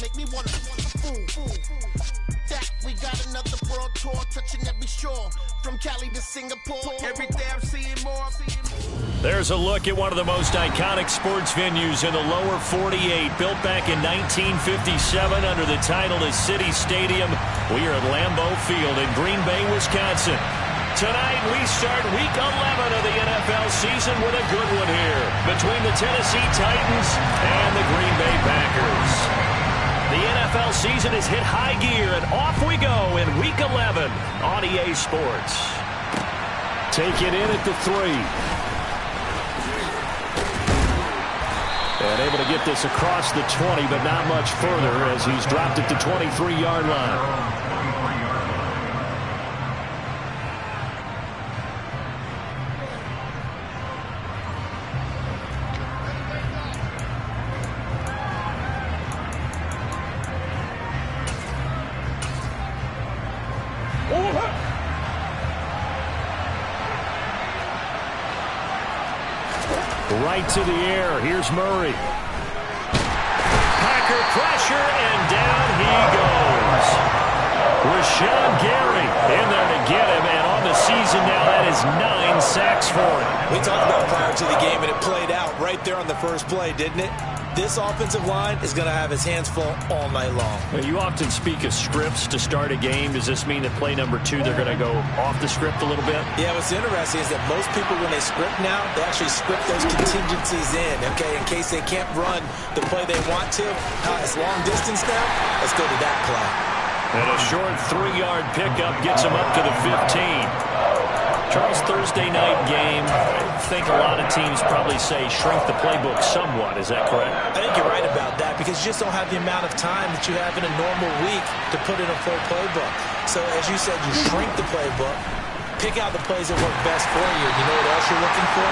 make me wanna fool. That we got another world tour touching every shore from Cali to Singapore. Every day I'm seeing more. There's a look at one of the most iconic sports venues in the lower 48, built back in 1957 under the title of City Stadium. We are at Lambeau Field in Green Bay, Wisconsin. Tonight we start week 11 of the NFL season with a good one here between the Tennessee Titans and the Green Bay Packers. The NFL season has hit high gear, and off we go in week 11 on EA Sports. Take it in at the 3. And able to get this across the 20, but not much further as he's dropped it to 23-yard line. Right to the air. Here's Murray. Packer pressure, and down he goes. Rashawn Gary in there to get him, and on the season now, that is 9 sacks for him. We talked about prior to the game, and it played out right there on the first play, didn't it? This offensive line is going to have his hands full all night long. You often speak of scripts to start a game. Does this mean that play number 2, they're going to go off the script a little bit? Yeah, what's interesting is that most people, when they script now, they actually script those contingencies in, okay, in case they can't run the play they want to. It's long distance now. Let's go to that play. And a short 3-yard pickup gets him up to the 15. Charles, Thursday night game, I think a lot of teams probably say shrink the playbook somewhat. Is that correct? I think you're right about that because you just don't have the amount of time that you have in a normal week to put in a full playbook. So, as you said, you shrink the playbook, pick out the plays that work best for you. You know what else you're looking for?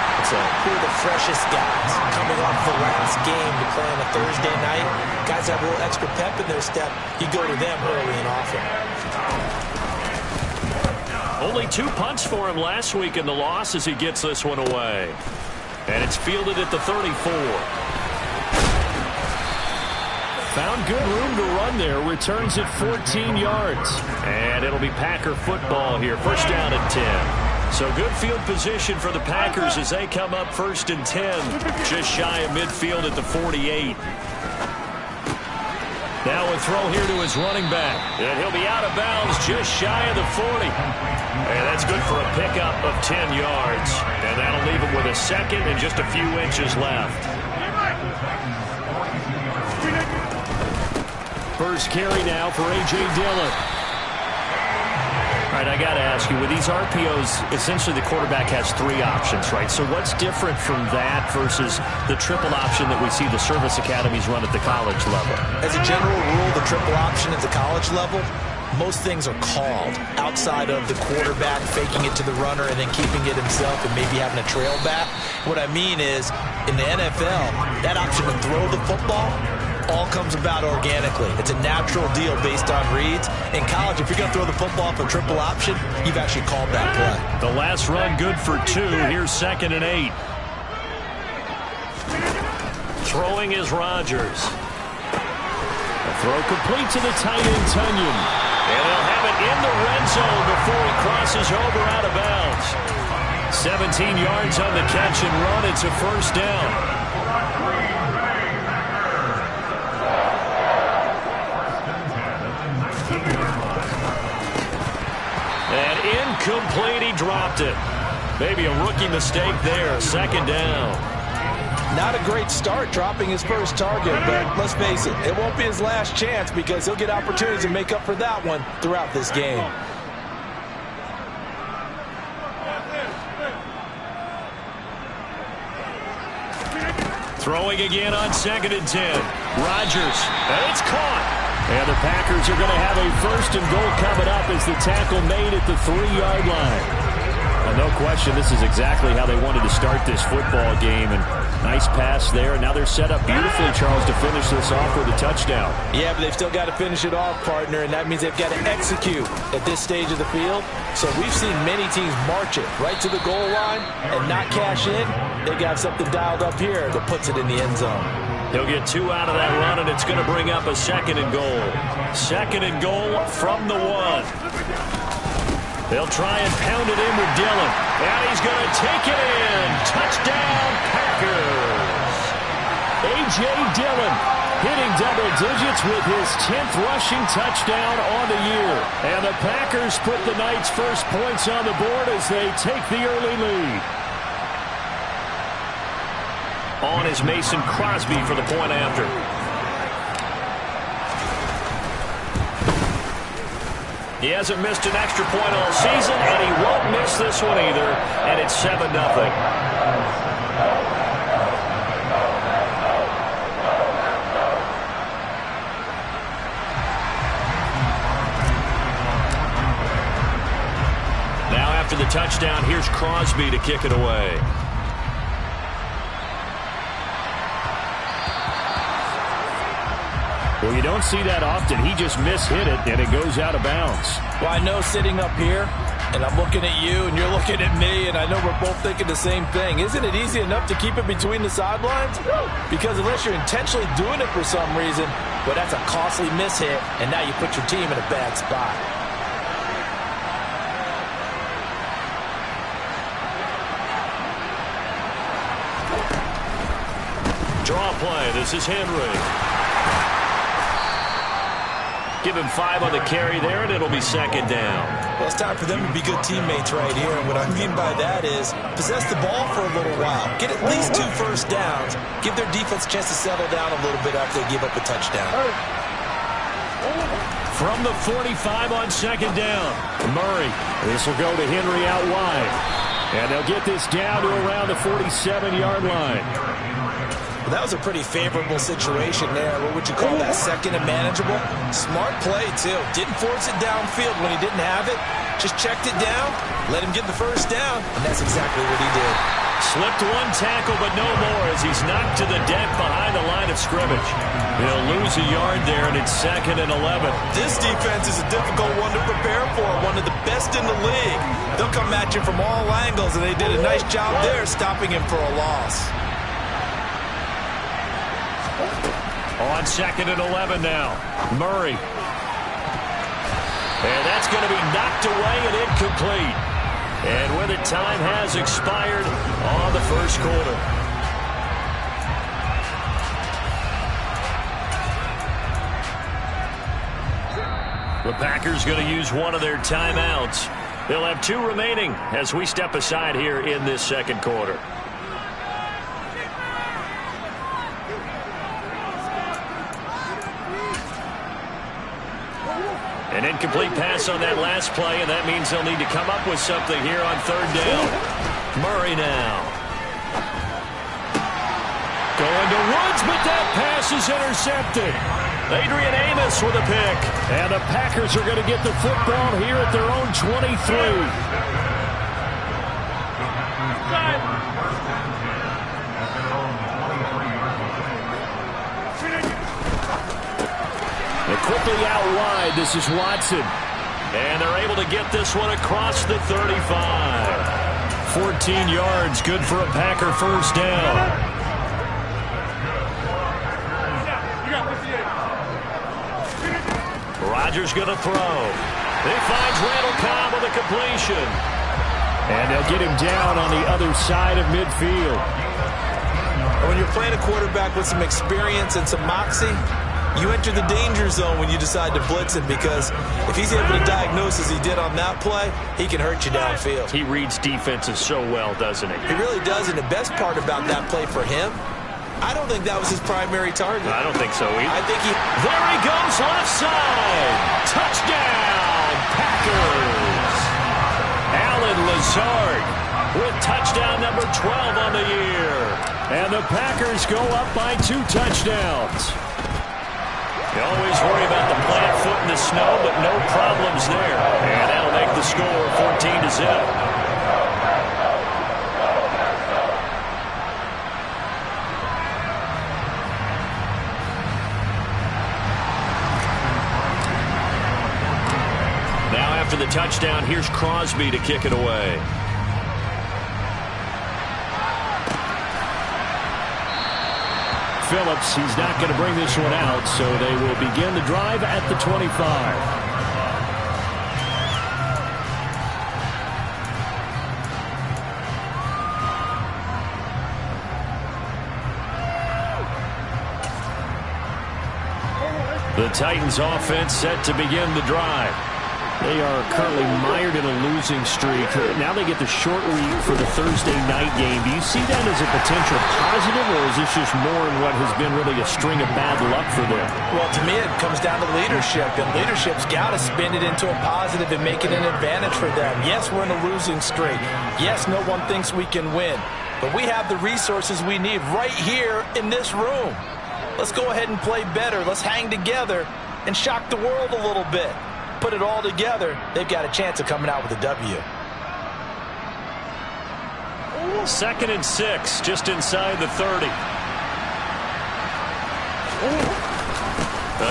Who are the freshest guys coming off the last game to play on a Thursday night? Guys have a little extra pep in their step. You go to them early and often. Only 2 punts for him last week in the loss as he gets this one away. And it's fielded at the 34. Found good room to run there. Returns at 14 yards. And it'll be Packer football here. First down at 10. So good field position for the Packers as they come up first and 10. Just shy of midfield at the 48. Now a throw here to his running back. And he'll be out of bounds just shy of the 40. And that's good for a pickup of 10 yards. And that'll leave him with a second and just a few inches left. First carry now for A.J. Dillon. All right, I got to ask you, with these RPOs, essentially the quarterback has 3 options, right? So what's different from that versus the triple option that we see the service academies run at the college level? As a general rule, the triple option at the college level, most things are called outside of the quarterback faking it to the runner and then keeping it himself and maybe having a trail back. What I mean is, in the NFL, that option to throw the football all comes about organically. It's a natural deal based on reads. In college, if you're going to throw the football for triple option, you've actually called that play. The last run good for 2. Here's 2nd and 8. Throwing is Rodgers. A throw complete to the tight end, Tunyon. And they'll have it in the red zone before he crosses over out of bounds. 17 yards on the catch and run. It's a first down. And incomplete, he dropped it. Maybe a rookie mistake there. 2nd down. Not a great start dropping his first target, but let's face it, it won't be his last chance because he'll get opportunities to make up for that one throughout this game. Throwing again on 2nd and 10. Rodgers, and it's caught. And the Packers are going to have a first and goal coming up as the tackle made at the 3-yard line. Well, no question, this is exactly how they wanted to start this football game. And nice pass there. And now they're set up beautifully, Charles, to finish this off with a touchdown. Yeah, but they've still got to finish it off, partner, and that means they've got to execute at this stage of the field. So we've seen many teams march it right to the goal line and not cash in. They've got something dialed up here that puts it in the end zone. He'll get 2 out of that run, and it's going to bring up a 2nd and goal. 2nd and goal from the 1. They'll try and pound it in with Dillon. And he's going to take it in. Touchdown, Packers. A.J. Dillon hitting double digits with his 10th rushing touchdown on the year. And the Packers put the Knights' first points on the board as they take the early lead. On is Mason Crosby for the point after. He hasn't missed an extra point all season, and he won't miss this one either. And it's 7-0. Now after the touchdown, here's Crosby to kick it away. Well, you don't see that often. He just mishit it, and it goes out of bounds. Well, I know sitting up here, and I'm looking at you, and you're looking at me, and I know we're both thinking the same thing. Isn't it easy enough to keep it between the sidelines? Because unless you're intentionally doing it for some reason, well, that's a costly mishit, and now you put your team in a bad spot. Draw play. This is Henry. Give him 5 on the carry there, and it'll be 2nd down. Well, it's time for them to be good teammates right here. And what I mean by that is possess the ball for a little while. Get at least 2 first downs. Give their defense a chance to settle down a little bit after they give up a touchdown. From the 45 on 2nd down. Murray. This will go to Henry out wide. And they'll get this down to around the 47-yard line. That was a pretty favorable situation there. What would you call that? 2nd and manageable? Smart play, too. Didn't force it downfield when he didn't have it. Just checked it down, let him get the first down, and that's exactly what he did. Slipped 1 tackle, but no more as he's knocked to the deck behind the line of scrimmage. He'll lose a yard there, and it's 2nd and 11. This defense is a difficult one to prepare for, one of the best in the league. They'll come at you from all angles, and they did a nice job there stopping him for a loss. On 2nd and 11 now. Murray. And that's going to be knocked away and incomplete. And with it, time has expired on the first quarter. The Packers going to use one of their timeouts. They'll have 2 remaining as we step aside here in this 2nd quarter. An incomplete pass on that last play, and that means they'll need to come up with something here on 3rd down. Murray now. Going to Woods, but that pass is intercepted. Adrian Amos with a pick. And the Packers are going to get the football here at their own 23. Quickly out wide, this is Watson. And they're able to get this one across the 35. 14 yards, good for a Packer first down. Rodgers going to throw. He finds Randall Cobb with a completion. And they'll get him down on the other side of midfield. When you're playing a quarterback with some experience and some moxie, you enter the danger zone when you decide to blitz him, because if he's able to diagnose as he did on that play, he can hurt you downfield. He reads defenses so well, doesn't he? He really does, and the best part about that play for him, I don't think that was his primary target. I don't think so either. I think there he goes, left side. Touchdown, Packers. Alan Lazard with touchdown number 12 on the year. And the Packers go up by 2 touchdowns. You always worry about the plant foot in the snow, but no problems there. And that'll make the score 14-0. Now after the touchdown, here's Crosby to kick it away. Phillips. He's not going to bring this one out, so they will begin the drive at the 25. The Titans offense set to begin the drive. They are currently mired in a losing streak. Now they get the short week for the Thursday night game. Do you see that as a potential positive, or is this just more in what has been really a string of bad luck for them? Well, to me, it comes down to leadership, and leadership's got to spin it into a positive and make it an advantage for them. Yes, we're in a losing streak. Yes, no one thinks we can win, but we have the resources we need right here in this room. Let's go ahead and play better. Let's hang together and shock the world a little bit. Put it all together, they've got a chance of coming out with a W. 2nd and 6, just inside the 30.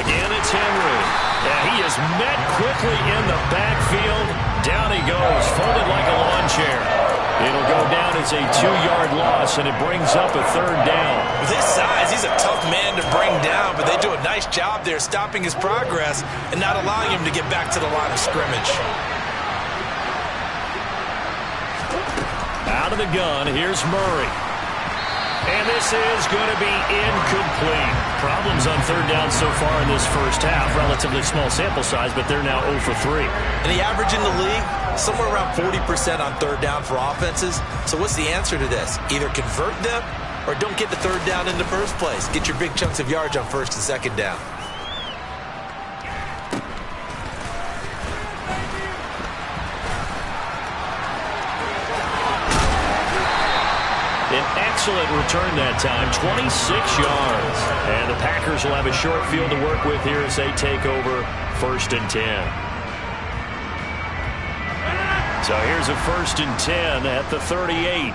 Again, it's Henry. Yeah, he is met quickly in the backfield. Down he goes, folded like a lawn chair. It'll go down as a 2-yard loss, and it brings up a 3rd down. With his size, he's a tough man to bring down, but they do a nice job there stopping his progress and not allowing him to get back to the line of scrimmage. Out of the gun, here's Murray. And this is going to be incomplete. Problems on 3rd down so far in this first half. Relatively small sample size, but they're now 0 for 3. And the average in the league, somewhere around 40% on 3rd down for offenses. So what's the answer to this? Either convert them or don't get the 3rd down in the first place. Get your big chunks of yards on 1st and 2nd down. An excellent return that time, 26 yards. And the Packers will have a short field to work with here as they take over 1st and 10. So here's a 1st and 10 at the 38.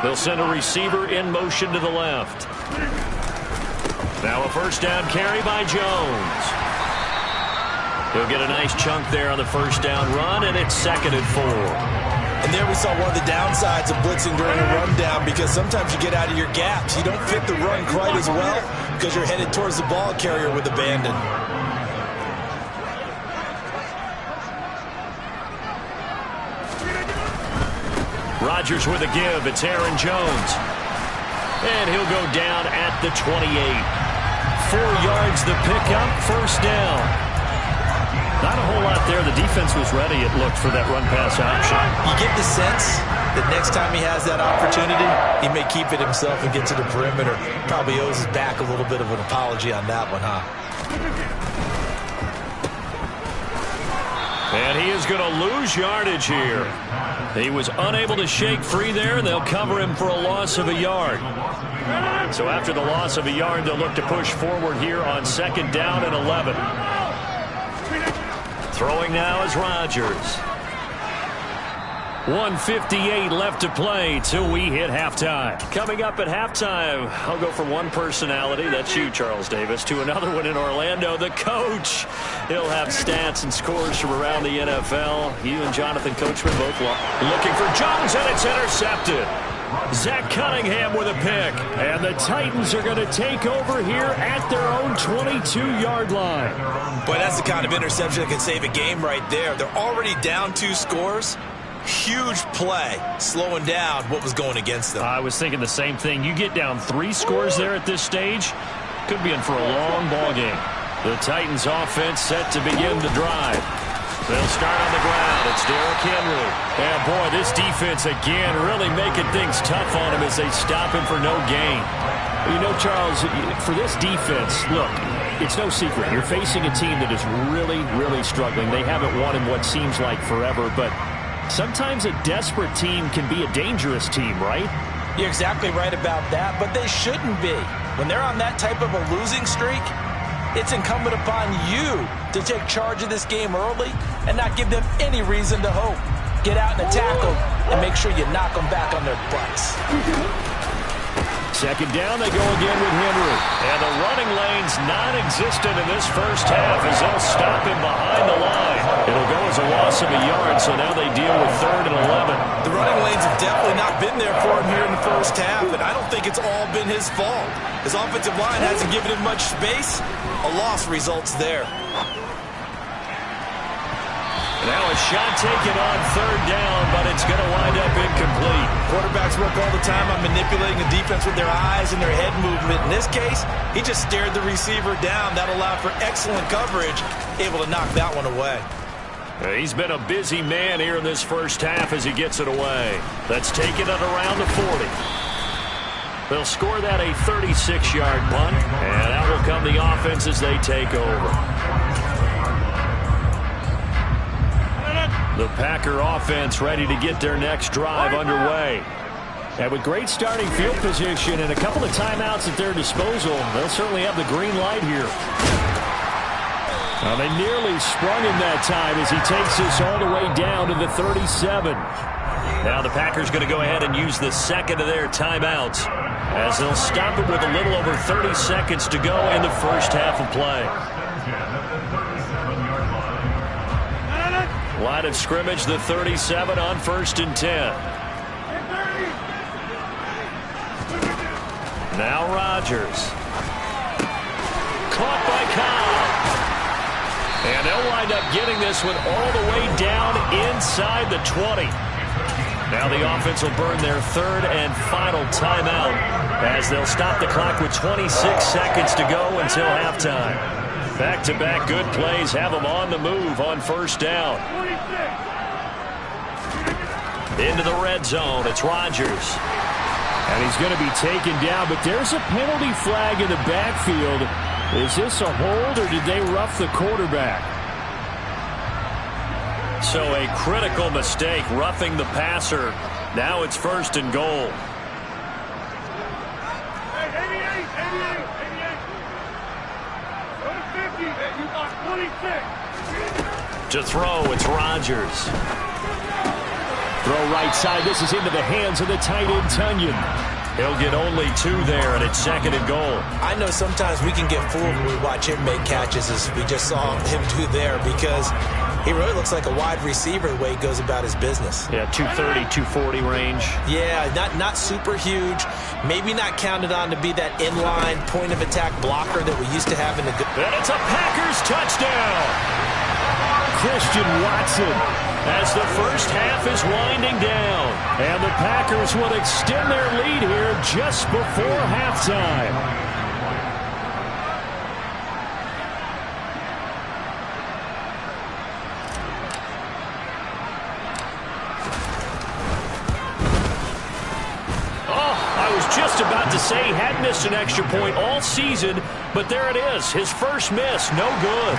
They'll send a receiver in motion to the left. Now a 1st down carry by Jones. He'll get a nice chunk there on the 1st down run, and it's 2nd and 4. And there we saw one of the downsides of blitzing during a rundown, because sometimes you get out of your gaps. You don't fit the run quite as well because you're headed towards the ball carrier with abandon. Rodgers with a give. It's Aaron Jones. And he'll go down at the 28. 4 yards the pickup, 1st down. Not a whole lot there. The defense was ready, it looked, for that run-pass option. You get the sense that next time he has that opportunity, he may keep it himself and get to the perimeter. Probably owes his back a little bit of an apology on that one, huh? And he is going to lose yardage here. He was unable to shake free there, and they'll cover him for a loss of a yard. So after the loss of a yard, they'll look to push forward here on 2nd down and 11. Throwing now is Rodgers. 1:58 left to play till we hit halftime. Coming up at halftime, I'll go from one personality, that's you, Charles Davis, to another one in Orlando, the coach. He'll have stats and scores from around the NFL. You and Jonathan Coachman both looking for Jones, and it's intercepted. Zach Cunningham with a pick. And the Titans are going to take over here at their own 22-yard line. Boy, that's the kind of interception that can save a game right there. They're already down 2 scores. Huge play, slowing down what was going against them. I was thinking the same thing. You get down 3 scores there at this stage, could be in for a long ball game. The Titans offense set to begin the drive. They'll start on the ground. It's Derrick Henry. And boy, this defense again really making things tough on him as they stop him for no gain. You know, Charles, for this defense, look, it's no secret. You're facing a team that is really, really struggling. They haven't won in what seems like forever, but sometimes a desperate team can be a dangerous team, right? You're exactly right about that, but they shouldn't be. When they're on that type of a losing streak, it's incumbent upon you to take charge of this game early and not give them any reason to hope. Get out and attack them and make sure you knock them back on their butts. Second down, they go again with Henry. And the running lane's non-existent in this first half as they'll stop him behind the line. It'll go as a loss of a yard, so now they deal with 3rd and 11. The running lanes have definitely not been there for him here in the first half, and I don't think it's all been his fault. His offensive line hasn't given him much space. A loss results there. Now a shot taken on 3rd down, but it's going to wind up incomplete. Quarterbacks work all the time on manipulating the defense with their eyes and their head movement. In this case, he just stared the receiver down. That allowed for excellent coverage, able to knock that one away. He's been a busy man here in this first half as he gets it away. That's taken it around the 40. They'll score that a 36-yard punt, and out will come the offense as they take over. The Packer offense ready to get their next drive underway. And with great starting field position and a couple of timeouts at their disposal, they'll certainly have the green light here. Well, they nearly sprung him that time as he takes this all the way down to the 37. Now the Packers going to go ahead and use the second of their timeouts as they'll stop it with a little over 30 seconds to go in the first half of play. Line of scrimmage, the 37 on 1st and 10. Now Rodgers. Caught by Cobb. And they'll wind up getting this one all the way down inside the 20. Now the offense will burn their 3rd and final timeout as they'll stop the clock with 26 seconds to go until halftime. Back-to-back good plays have them on the move on 1st down. Into the red zone, it's Rodgers. And he's going to be taken down, but there's a penalty flag in the backfield. Is this a hold, or did they rough the quarterback? So a critical mistake, roughing the passer. Now it's 1st and goal. To throw, it's Rodgers. Throw right side. This is into the hands of the tight end, Tunyon. He'll get only 2 there, and it's 2nd and goal. I know sometimes we can get fooled when we watch him make catches, as we just saw him do there, because he really looks like a wide receiver the way he goes about his business. Yeah, 230, 240 range. Yeah, not super huge. Maybe not counted on to be that inline point-of-attack blocker that we used to have in the... And it's a Packers touchdown! Christian Watson, as the first half is winding down. And the Packers will extend their lead here just before halftime. Just about to say he had missed an extra point all season, but there it is. His first miss, no good.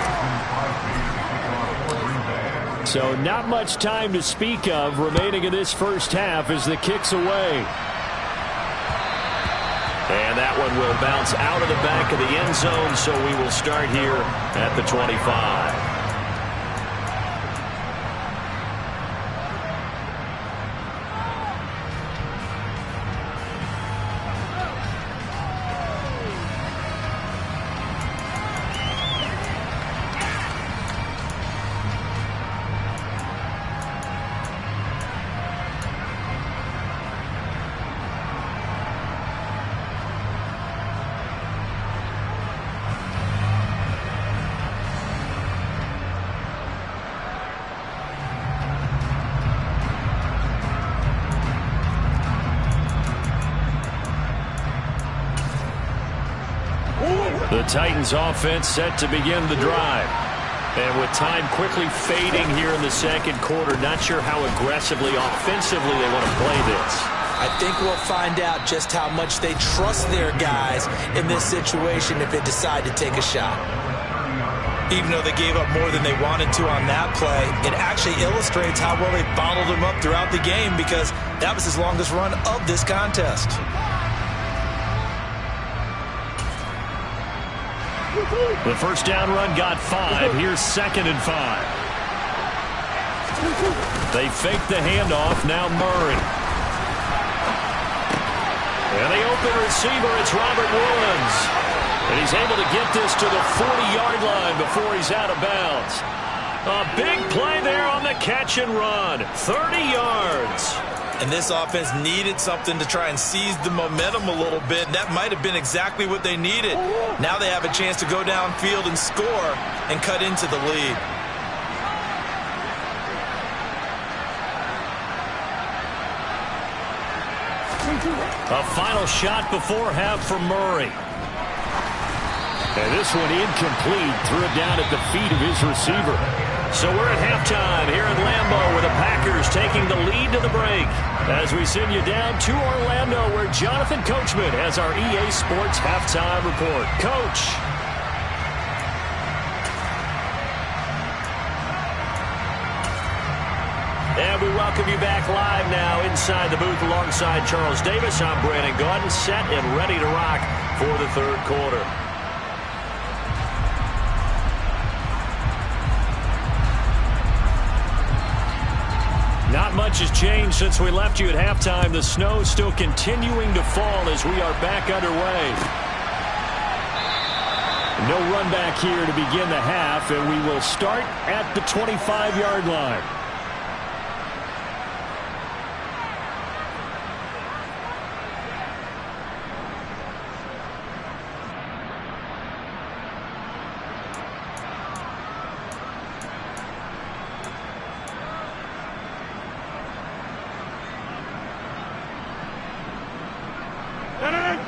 So not much time to speak of remaining in this first half as the kick's away. And that one will bounce out of the back of the end zone, so we will start here at the 25. The Titans offense set to begin the drive. And with time quickly fading here in the second quarter, not sure how aggressively, offensively they want to play this. I think we'll find out just how much they trust their guys in this situation if they decide to take a shot. Even though they gave up more than they wanted to on that play, it actually illustrates how well they bottled them up throughout the game, because that was his longest run of this contest. The first down run got 5. Here's 2nd and 5. They fake the handoff. Now Murray. And the open receiver, it's Robert Woods. And he's able to get this to the 40-yard line before he's out of bounds. A big play there on the catch and run. 30 yards. And this offense needed something to try and seize the momentum a little bit. That might have been exactly what they needed. Now they have a chance to go downfield and score and cut into the lead. A final shot before half for Murray. And this one incomplete. Threw it down at the feet of his receiver. So we're at halftime here in Lambeau with the Packers taking the lead to the break. As we send you down to Orlando where Jonathan Coachman has our EA Sports halftime report. Coach. And we welcome you back live now inside the booth alongside Charles Davis. I'm Brandon Gaudin, set and ready to rock for the third quarter. Not much has changed since we left you at halftime. The snow still continuing to fall as we are back underway. No run back here to begin the half, and we will start at the 25-yard line.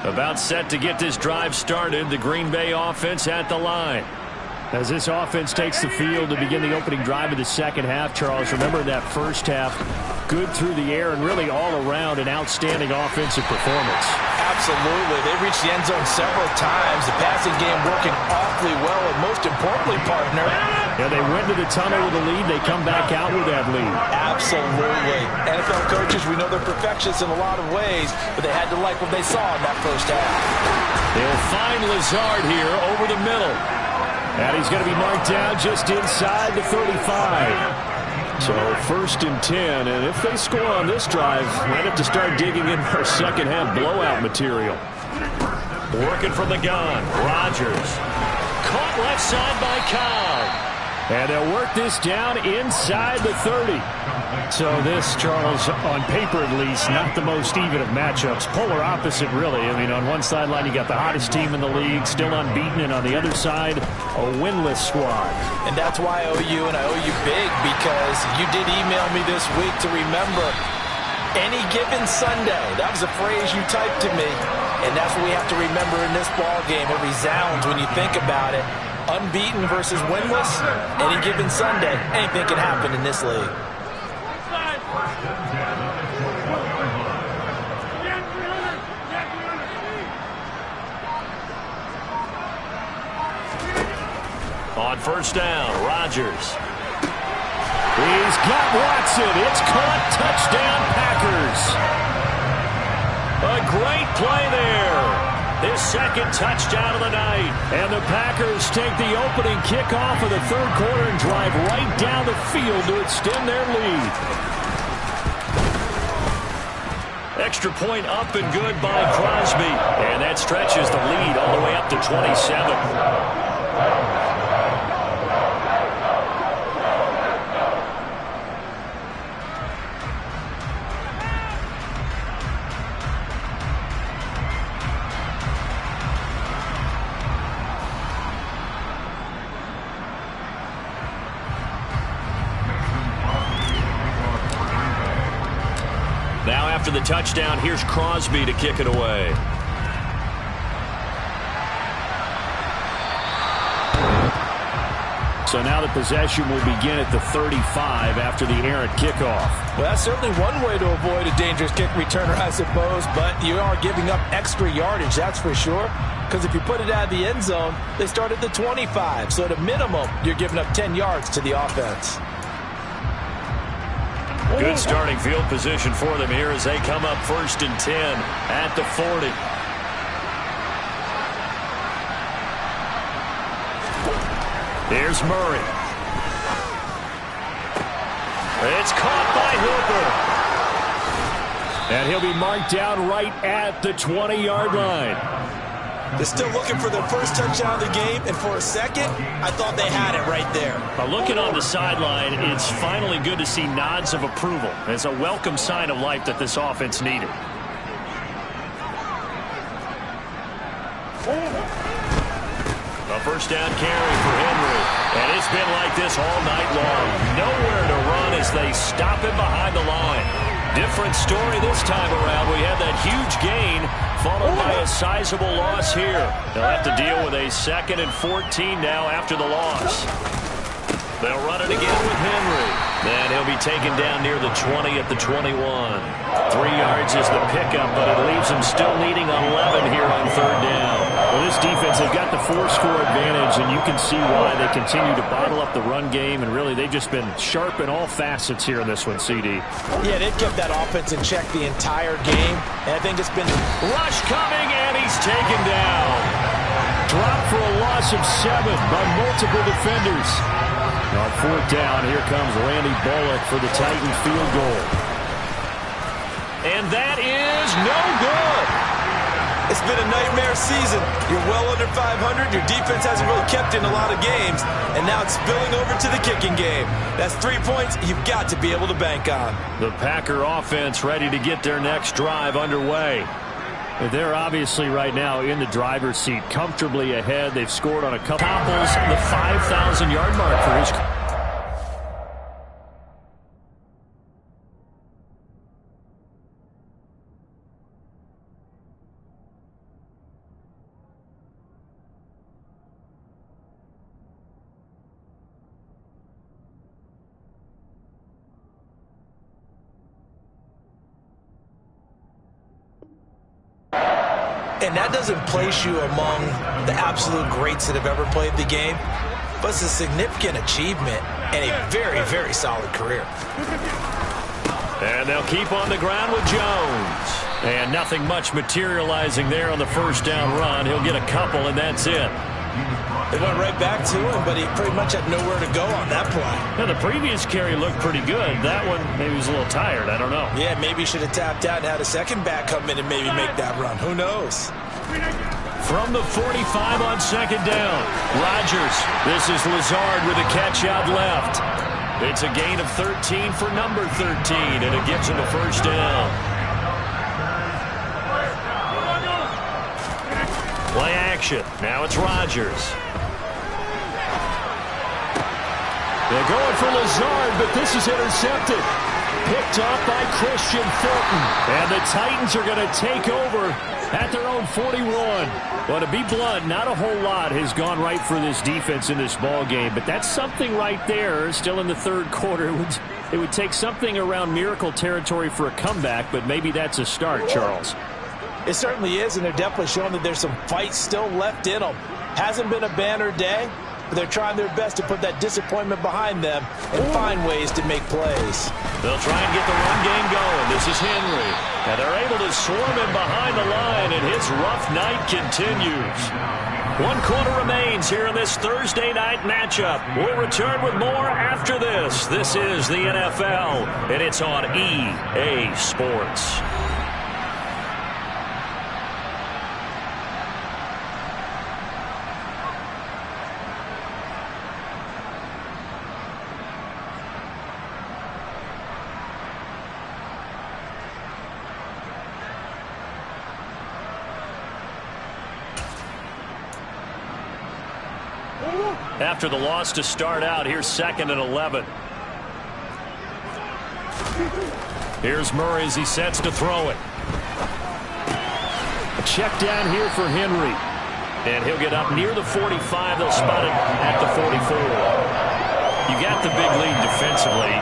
About set to get this drive started. The Green Bay offense at the line. As this offense takes the field to begin the opening drive of the second half, Charles, remember that first half, good through the air and really all around an outstanding offensive performance. Absolutely. They reached the end zone several times. The passing game working awfully well, and most importantly, partner, yeah, they went to the tunnel with a lead. They come back out with that lead. Absolutely. NFL coaches, we know they're perfectionists in a lot of ways, but they had to like what they saw in that first half. They'll find Lazard here over the middle. And he's going to be marked down just inside the 35. So 1st and 10, and if they score on this drive, might have to start digging in for second half blowout material. Working from the gun, Rodgers. Caught left side by Cobb. And they'll work this down inside the 30. So this, Charles, on paper at least, not the most even of matchups. Polar opposite, really. I mean, on one sideline, you got the hottest team in the league, still unbeaten, and on the other side, a winless squad. And that's why I owe you, and I owe you big, because you did email me this week to remember any given Sunday. That was a phrase you typed to me, and that's what we have to remember in this ball game. It resounds when you think about it. Unbeaten versus winless, any given Sunday, anything can happen in this league. On first down, Rodgers. He's got Watson. It's caught. Touchdown, Packers. A great play there. His second touchdown of the night. And the Packers take the opening kickoff of the third quarter and drive right down the field to extend their lead. Extra point up and good by Crosby. And that stretches the lead all the way up to 27. Now after the touchdown, here's Crosby to kick it away. So now the possession will begin at the 35 after the errant kickoff. Well, that's certainly one way to avoid a dangerous kick returner, I suppose, but you are giving up extra yardage, that's for sure. Because if you put it out of the end zone, they start at the 25. So at a minimum, you're giving up 10 yards to the offense. Good starting field position for them here as they come up 1st and 10 at the 40. Here's Murray. It's caught by Hooper. And he'll be marked down right at the 20-yard line. They're still looking for their first touchdown of the game, and for a second, I thought they had it right there. Looking on the sideline, it's finally good to see nods of approval. It's a welcome sign of life that this offense needed. A first down carry for Henry. And it's been like this all night long. Nowhere to run as they stop him behind the line. Different story this time around. We had that huge gain followed by a sizable loss here. They'll have to deal with a 2nd and 14 now after the loss. They'll run it again with Henry. Then he'll be taken down near the 20 at the 21. 3 yards is the pickup, but it leaves them still needing 11 here on 3rd down. Well, this defense, they've got the 4-score advantage, and you can see why they continue to bottle up the run game, and really they've just been sharp in all facets here in this one, CD. Yeah, they've kept that offense in check the entire game, and I think it's been... Rush coming, and he's taken down. Drop for a loss of 7 by multiple defenders. On 4th down, here comes Randy Bullock for the Titan field goal. And that is no good. It's been a nightmare season. You're well under 500. Your defense hasn't really kept in a lot of games, and now it's spilling over to the kicking game. That's 3 points you've got to be able to bank on. The Packer offense ready to get their next drive underway. They're obviously right now in the driver's seat, comfortably ahead. They've scored on a couple. Topples the 5,000-yard mark for his. And that doesn't place you among the absolute greats that have ever played the game, but it's a significant achievement and a very, very solid career. And they'll keep on the ground with Jones. And nothing much materializing there on the first down run. He'll get a couple, and that's it. They went right back to him, but he pretty much had nowhere to go on that play. Now, the previous carry looked pretty good. That one, maybe he was a little tired. I don't know. Yeah, maybe he should have tapped out and had a second back come in and maybe make that run. Who knows? From the 45 on 2nd down, Rodgers. This is Lazard with a catch out left. It's a gain of 13 for number 13, and it gives him a first down. Play action. Now it's Rodgers. They're going for Lazard, but this is intercepted. Picked off by Christian Fulton. And the Titans are going to take over at their own 41. Well, to be blunt, not a whole lot has gone right for this defense in this ball game, but that's something right there. Still in the 3rd quarter. It would take something around miracle territory for a comeback, but maybe that's a start, Charles. It certainly is, and they're definitely showing that there's some fight still left in them. Hasn't been a banner day, but they're trying their best to put that disappointment behind them and find ways to make plays. They'll try and get the run game going. This is Henry. And they're able to swarm him behind the line, and his rough night continues. 1 quarter remains here in this Thursday night matchup. We'll return with more after this. This is the NFL, and it's on EA Sports. After the loss to start out, here's 2nd and 11. Here's Murray as he sets to throw it. A check down here for Henry. And he'll get up near the 45. They'll spot it at the 44. You got the big lead defensively.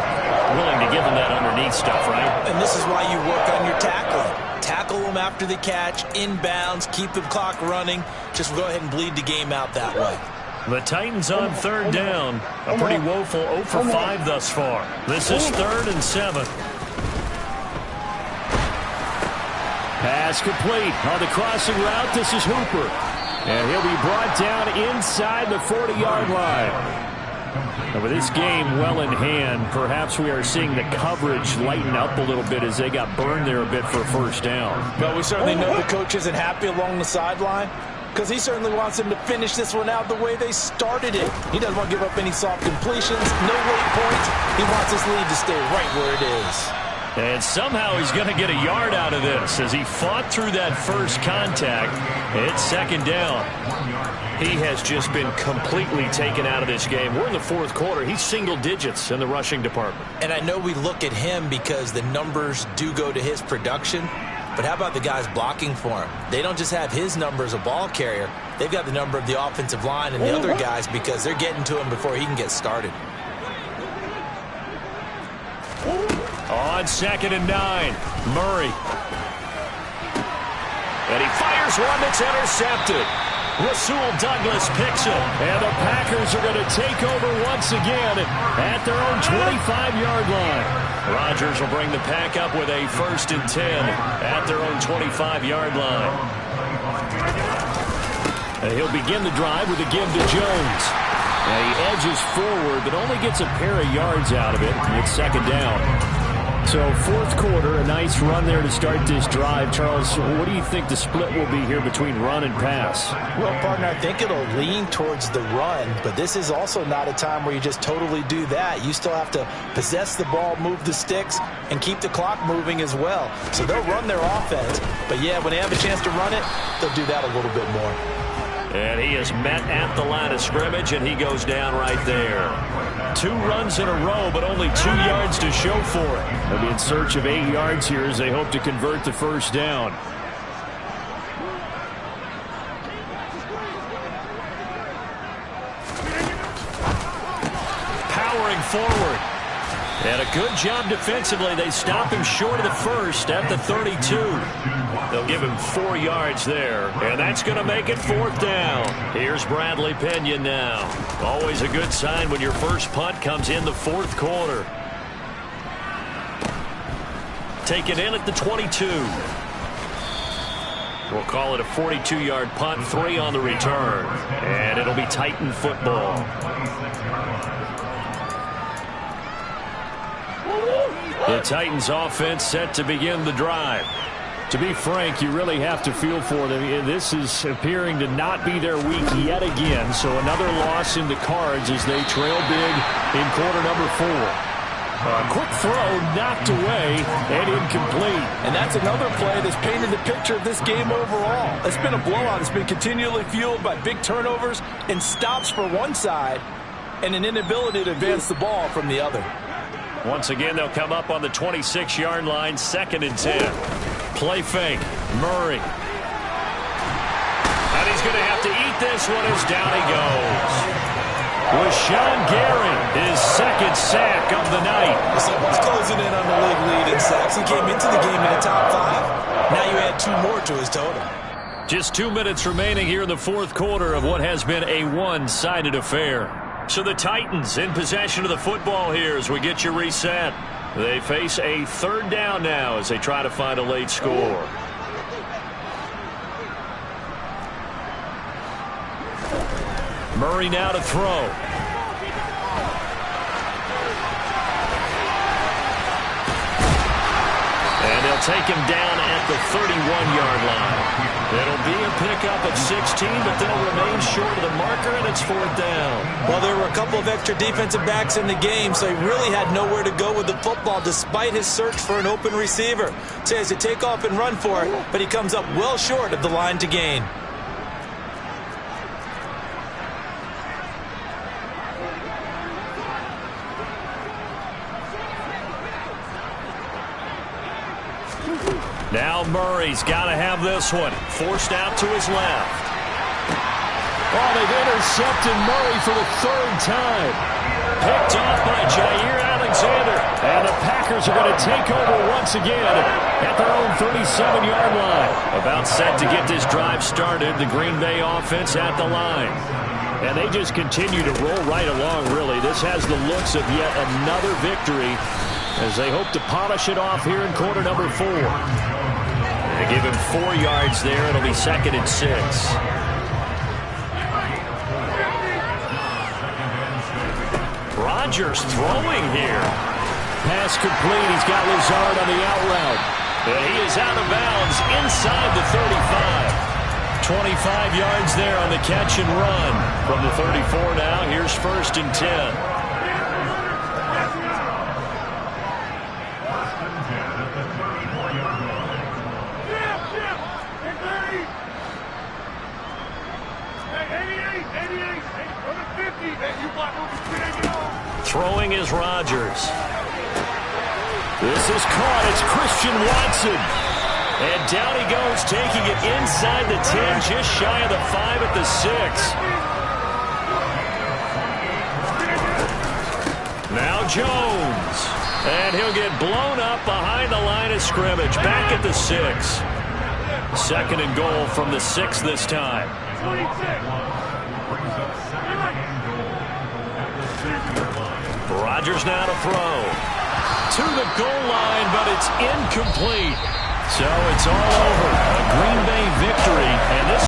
Willing to give them that underneath stuff, right? And this is why you work on your tackling. Tackle them after the catch, inbounds, keep the clock running. Just go ahead and bleed the game out that way. The Titans on 3rd down. A pretty woeful 0 for 5 thus far. This is 3rd and 7. Pass complete on the crossing route. This is Hooper. And he'll be brought down inside the 40-yard line. And with this game well in hand, perhaps we are seeing the coverage lighten up a little bit as they got burned there a bit for a first down. Well, we certainly know the coach isn't happy along the sideline because he certainly wants them to finish this one out the way they started it. He doesn't want to give up any soft completions, no late points. He wants his lead to stay right where it is. And somehow he's going to get a yard out of this as he fought through that first contact. It's second down. He has just been completely taken out of this game. We're in the fourth quarter. He's single digits in the rushing department. And I know we look at him because the numbers do go to his production, but how about the guys blocking for him? They don't just have his number as a ball carrier. They've got the number of the offensive line and the other guys because they're getting to him before he can get started. On 2nd and 9, Murray. And he fires one that's intercepted. Rasul Douglas picks it. And the Packers are going to take over once again at their own 25-yard line. Rodgers will bring the Pack up with a 1st and 10 at their own 25-yard line. And he'll begin the drive with a give to Jones. And he edges forward, but only gets a pair of yards out of it. It's second down. So fourth quarter, a nice run there to start this drive. Charles, what do you think the split will be here between run and pass? Well, partner, I think it'll lean towards the run, but this is also not a time where you just totally do that. You still have to possess the ball, move the sticks, and keep the clock moving as well. So they'll run their offense, but yeah, when they have a chance to run it, they'll do that a little bit more. And he is met at the line of scrimmage, and he goes down right there. 2 runs in a row, but only 2 yards to show for it. They'll be in search of 8 yards here as they hope to convert the first down. Powering forward. And a good job defensively. They stop him short of the first at the 32. They'll give him 4 yards there, and that's going to make it 4th down. Here's Bradley Pinion now. Always a good sign when your first punt comes in the 4th quarter. Taken in at the 22. We'll call it a 42-yard punt, 3 on the return, and it'll be Titan football. The Titans offense set to begin the drive. To be frank, you really have to feel for them. This is appearing to not be their week yet again, so another loss in the cards as they trail big in quarter number 4. A quick throw knocked away and incomplete. And that's another play that's painted the picture of this game overall. It's been a blowout. It's been continually fueled by big turnovers and stops for one side and an inability to advance the ball from the other. Once again, they'll come up on the 26-yard line, 2nd and 10. Play fake, Murray. And he's going to have to eat this one as down he goes. With Sean Gary, his 2nd sack of the night. Someone's closing in on the league lead in sacks. He came into the game in the top 5. Now you add 2 more to his total. Just 2 minutes remaining here in the 4th quarter of what has been a one-sided affair. So the Titans in possession of the football here as we get you reset. They face a 3rd down now as they try to find a late score. Murray now to throw. And they'll take him down at the 31-yard line. It'll be a pickup of 16, but they'll remain short of the marker, and it's 4th down. Well, there were a couple of extra defensive backs in the game, so he really had nowhere to go with the football despite his search for an open receiver. So he has to take off and run for it, but he comes up well short of the line to gain. Now Murray's got to have this one. Forced out to his left. Oh, they've intercepted Murray for the 3rd time. Picked off by Jair Alexander. And the Packers are going to take over once again at their own 37-yard line. About set to get this drive started. The Green Bay offense at the line. And they just continue to roll right along, really. This has the looks of yet another victory as they hope to polish it off here in quarter number 4. They give him 4 yards there. It'll be 2nd and 6. Rodgers throwing here. Pass complete. He's got Lazard on the out route. He is out of bounds inside the 35. 25 yards there on the catch and run. From the 34 now, here's 1st and 10. Throwing is Rodgers. This is caught. It's Christian Watson. And down he goes, taking it inside the 10, just shy of the 5 at the 6. Now Jones. And he'll get blown up behind the line of scrimmage. Back at the 6. 2nd and goal from the 6 this time. Rodgers now to throw. To the goal line, but it's incomplete. So it's all over. A Green Bay victory, and this